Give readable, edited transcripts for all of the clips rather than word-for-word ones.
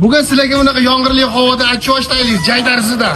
Bugun sizlarga bunaqa yomg'irli havoda achchiq osh tayyorlaymiz, jaydarsizda.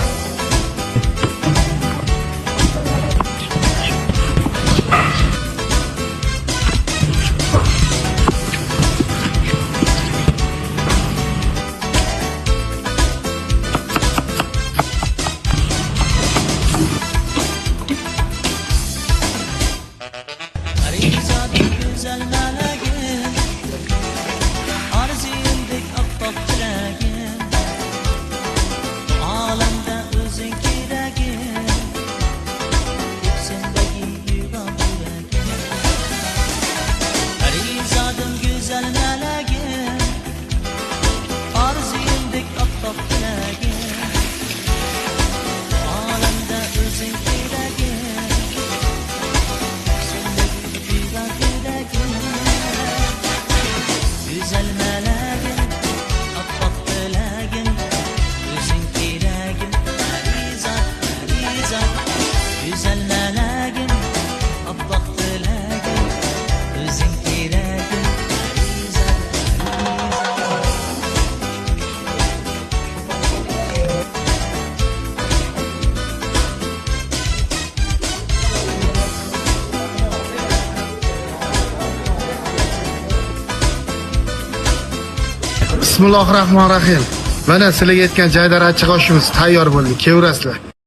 Bismillahirrahmanirrahim. Mana sizlarga aytgan jaydar achchiq oshimiz tayyor bo'ldi. Kevrasizlar.